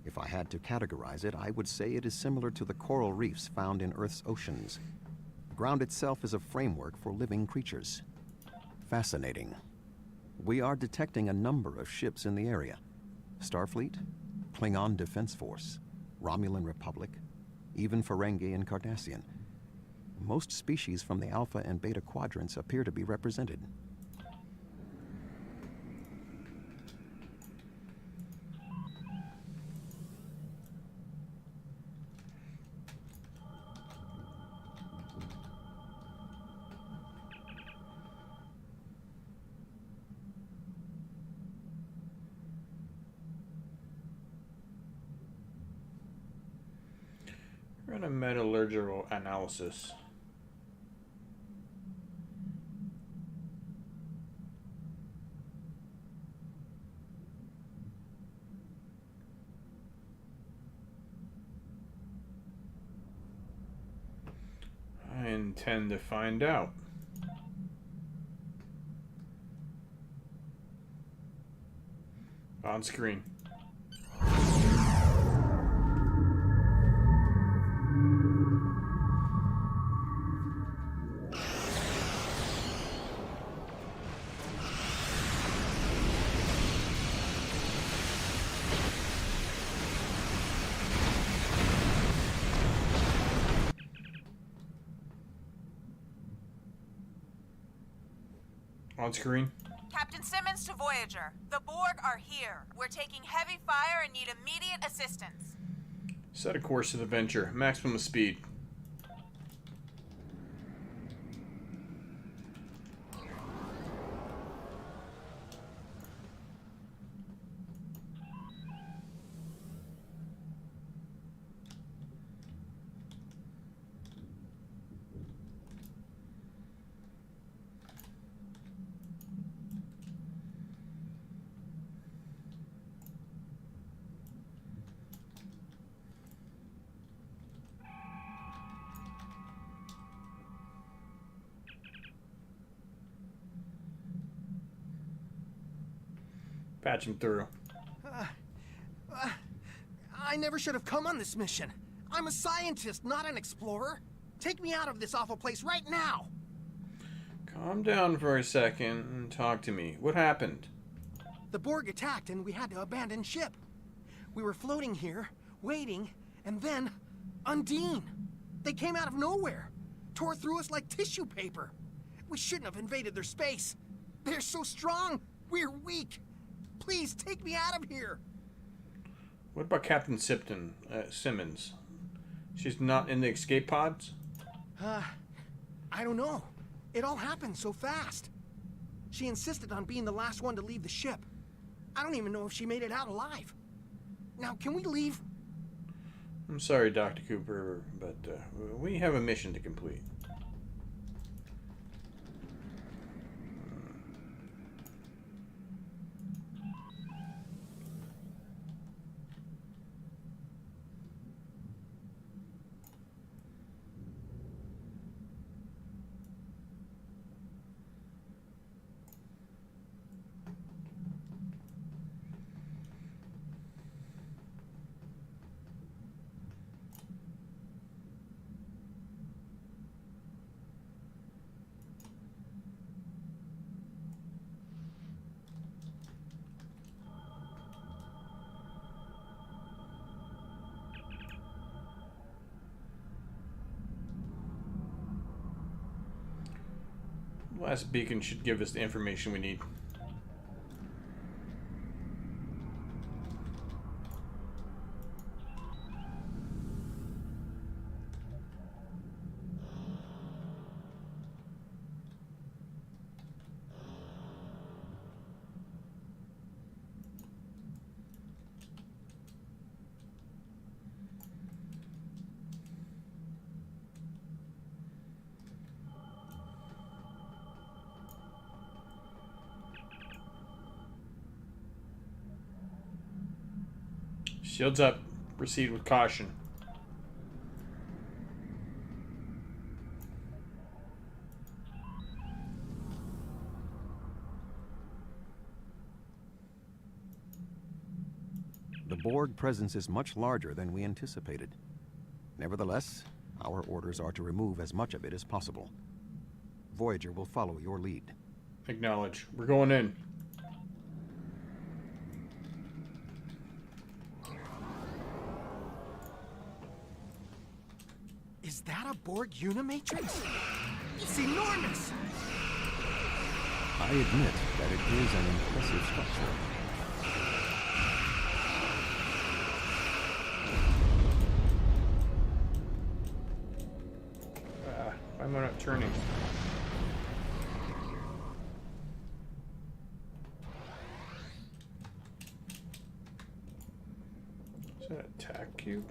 If I had to categorize it, I would say it is similar to the coral reefs found in Earth's oceans. The ground itself is a framework for living creatures. Fascinating. We are detecting a number of ships in the area. Starfleet, Klingon Defense Force, Romulan Republic, even Ferengi and Cardassian. Most species from the Alpha and Beta quadrants appear to be represented. Run a metallurgical analysis. I intend to find out. On screen. On screen. Captain Simmons to Voyager. The Borg are here. We're taking heavy fire and need immediate assistance. Set a course to the Venture. Maximum speed. Patch him through. I never should have come on this mission. I'm a scientist, not an explorer. Take me out of this awful place right now. Calm down for a second and talk to me. What happened? The Borg attacked and we had to abandon ship. We were floating here, waiting, and then Undine. They came out of nowhere, tore through us like tissue paper. We shouldn't have invaded their space. They're so strong, we're weak. Please take me out of here. What about Captain Simmons? She's not in the escape pods? I don't know. It all happened so fast. She insisted on being the last one to leave the ship. I don't even know if she made it out alive. Now, can we leave? I'm sorry, Dr. Cooper, but we have a mission to complete. Last beacon should give us the information we need. Shields up. Proceed with caution. The Borg presence is much larger than we anticipated. Nevertheless, our orders are to remove as much of it as possible. Voyager will follow your lead. Acknowledge. We're going in. Is that a Borg Unimatrix? It's enormous! I admit that it is an impressive structure. Why am I not turning? Is that a tac cube?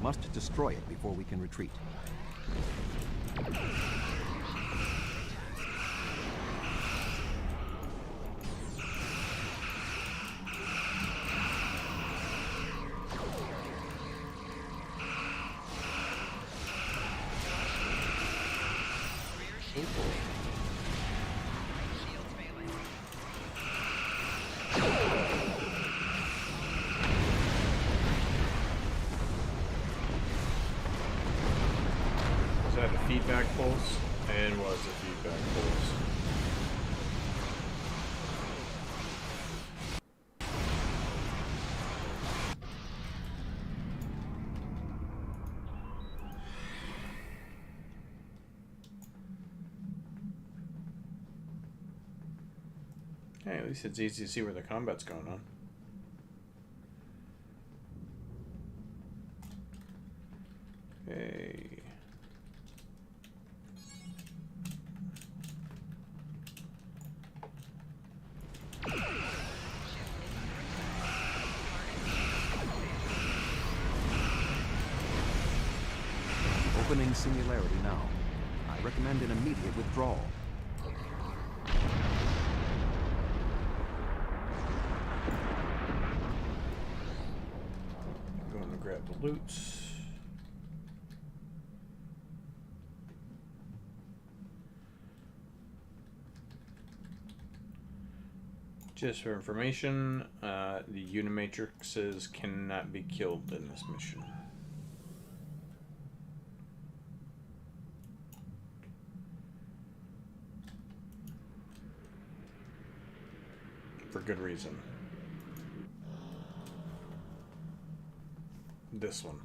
Must destroy it before we can retreat. Feedback pulse, and was a feedback pulse. Hey, at least it's easy to see where the combat's going on. Okay. opening singularity now. I recommend an immediate withdrawal. I'm going to grab the loot. Just for information, the Unimatrixes cannot be killed in this mission. For good reason. This one.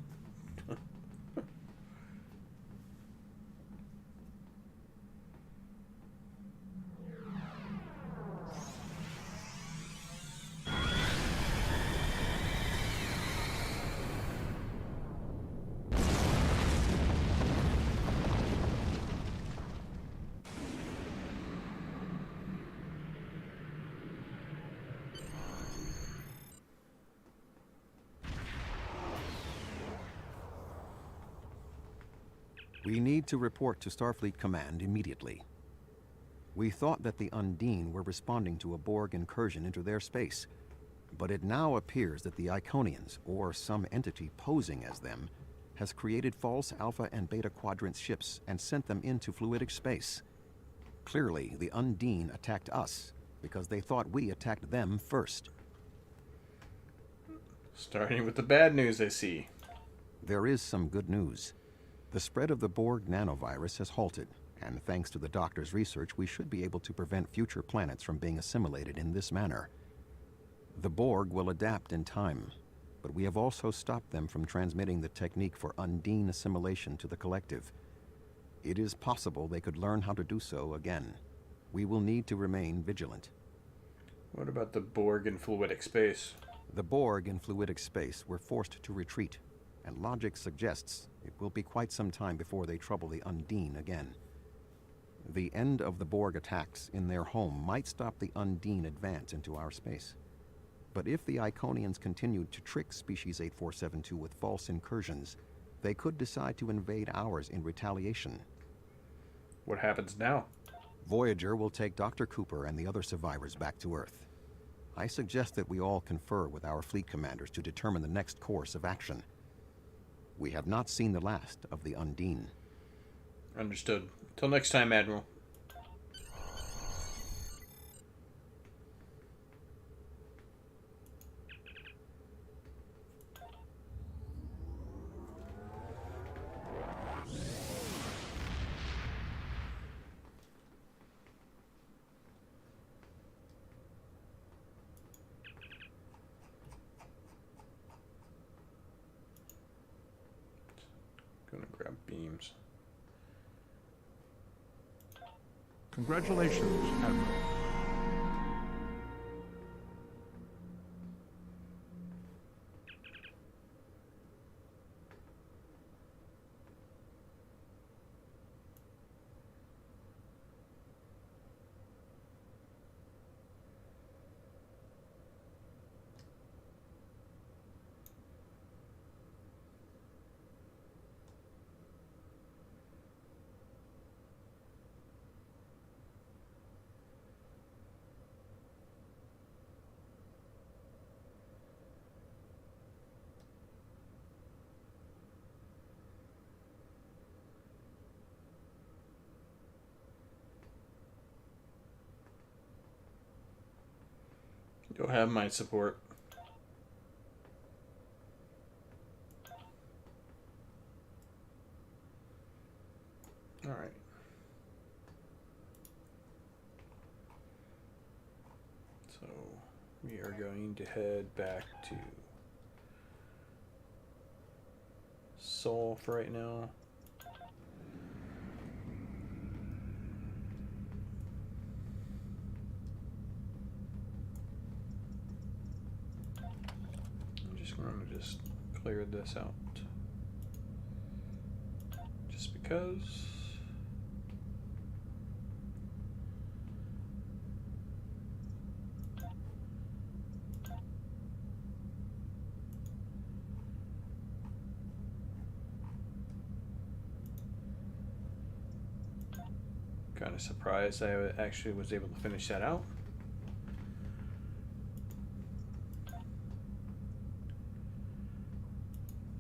We need to report to Starfleet Command immediately. We thought that the Undine were responding to a Borg incursion into their space, but it now appears that the Iconians, or some entity posing as them, has created false Alpha and Beta Quadrant ships and sent them into fluidic space. Clearly, the Undine attacked us because they thought we attacked them first. Starting with the bad news, I see. There is some good news. The spread of the Borg nanovirus has halted, and thanks to the Doctor's research, we should be able to prevent future planets from being assimilated in this manner. The Borg will adapt in time, but we have also stopped them from transmitting the technique for Undine assimilation to the collective. It is possible they could learn how to do so again. We will need to remain vigilant. What about the Borg in fluidic space? The Borg in fluidic space were forced to retreat, and logic suggests it will be quite some time before they trouble the Undine again. The end of the Borg attacks in their home might stop the Undine advance into our space. But if the Iconians continued to trick Species 8472 with false incursions, they could decide to invade ours in retaliation. What happens now? Voyager will take Dr. Cooper and the other survivors back to Earth. I suggest that we all confer with our fleet commanders to determine the next course of action. We have not seen the last of the Undine. Understood. Till next time, Admiral. Gonna grab beams. Congratulations, Admiral. You'll have my support. Alright. So, we are going to head back to Seoul for right now. I'm going to just clear this out. Just because. Kind of surprised I actually was able to finish that out.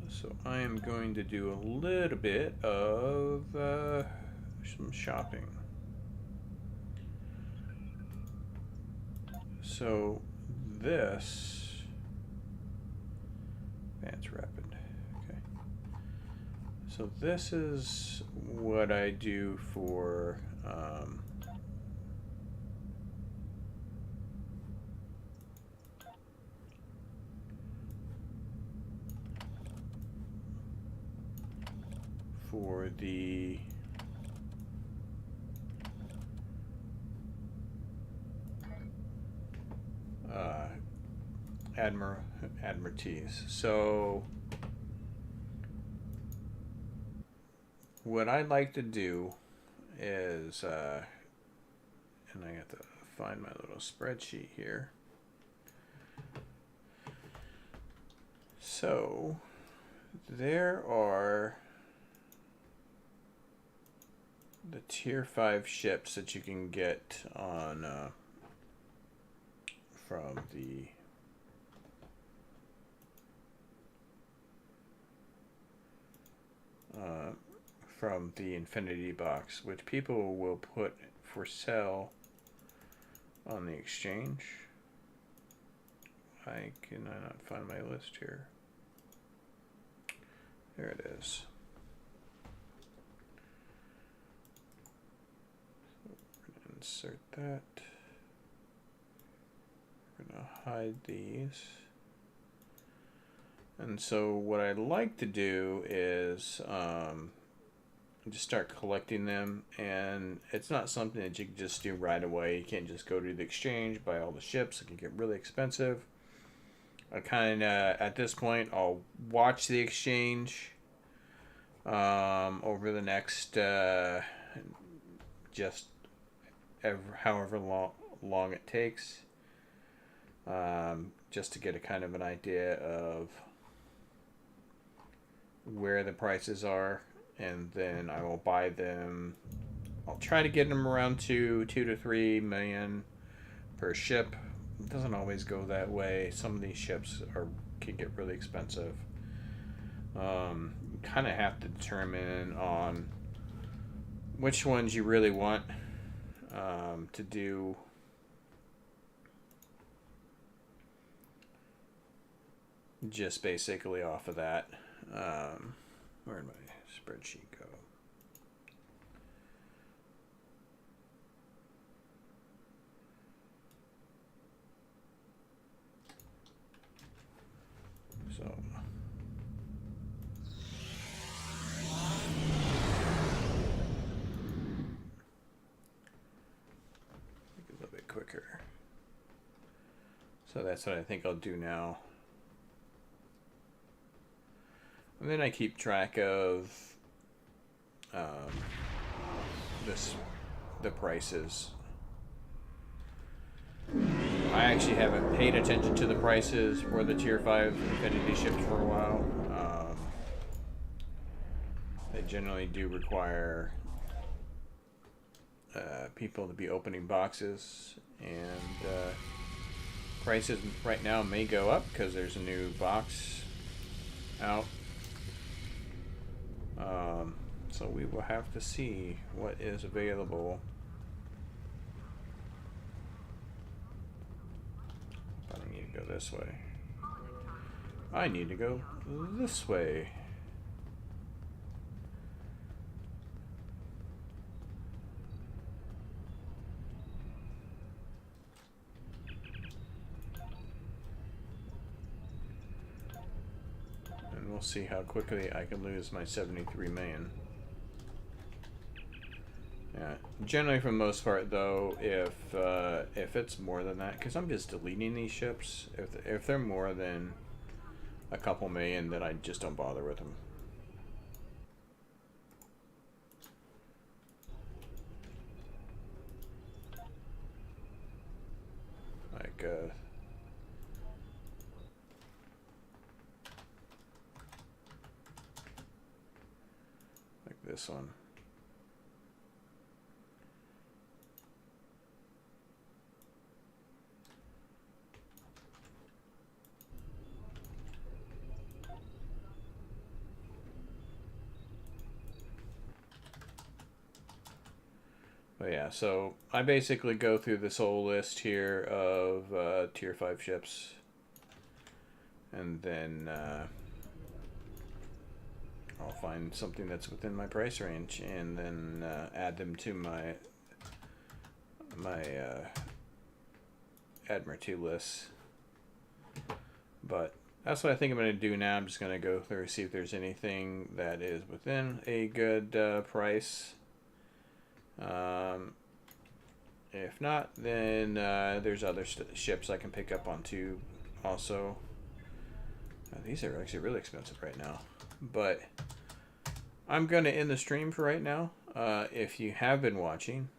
So I am going to do a little bit of some shopping. So this, advanced rapid, okay. So this is what I do for the admiralties. So what I'd like to do is, and I got to find my little spreadsheet here. So there are the tier 5 ships that you can get on from the Infinity box, which people will put for sale on the exchange. I cannot find my list here. There it is. So we're going to insert that. We're going to hide these. And so what I'd like to do is just start collecting them, and it's not something that you can just do right away. You can't just go to the exchange, buy all the ships. It can get really expensive. I kind of, at this point, I'll watch the exchange over the next however long it takes, just to get a kind of an idea of where the prices are, and then I will buy them. I'll try to get them around 2 to 3 million per ship. It doesn't always go that way. Some of these ships can get really expensive. You kind of have to determine on which ones you really want to do just basically off of that. Where did my spreadsheet go? So make it a little bit quicker. So that's what I think I'll do now. And then I keep track of the prices. I actually haven't paid attention to the prices for the tier 5 Infinity ships for a while. They generally do require people to be opening boxes, and prices right now may go up because there's a new box out. So we will have to see what is available. I don't need to go this way. I need to go this way. And we'll see how quickly I can lose my 73 million. Yeah, generally for the most part though, if it's more than that, because I'm just deleting these ships, if they're more than a couple million, then I just don't bother with them. Like this one. But yeah, so I basically go through this whole list here of tier 5 ships, and then I'll find something that's within my price range, and then add them to my Admiralty list. But that's what I think I'm going to do now. I'm just going to go through, see if there's anything that is within a good price. If not, then there's other ships I can pick up on too also. These are actually really expensive right now. But I'm going to end the stream for right now. If you have been watching,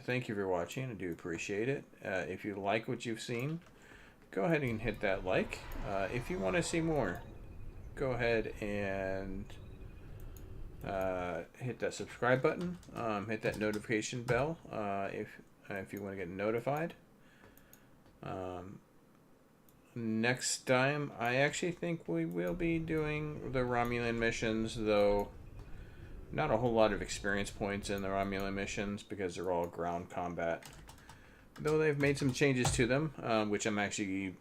thank you for watching. I do appreciate it. If you like what you've seen, go ahead and hit that like. If you want to see more, go ahead and hit that subscribe button. Hit that notification bell if you want to get notified. Next time, I actually think we will be doing the Romulan missions, though not a whole lot of experience points in the Romulan missions because they're all ground combat. Though they've made some changes to them, which I'm actually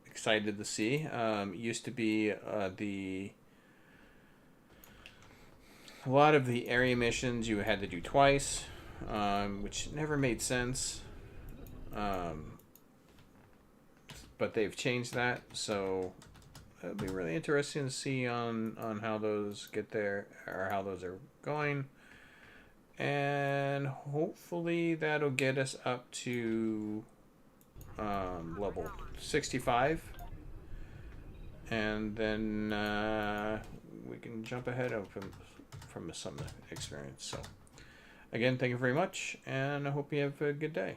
excited to see. Used to be a lot of the area missions you had to do twice, which never made sense. But they've changed that, so it'll be really interesting to see on how those get there, or how those are going. And hopefully that'll get us up to level 65. And then we can jump ahead from some experience. So again, thank you very much, and I hope you have a good day.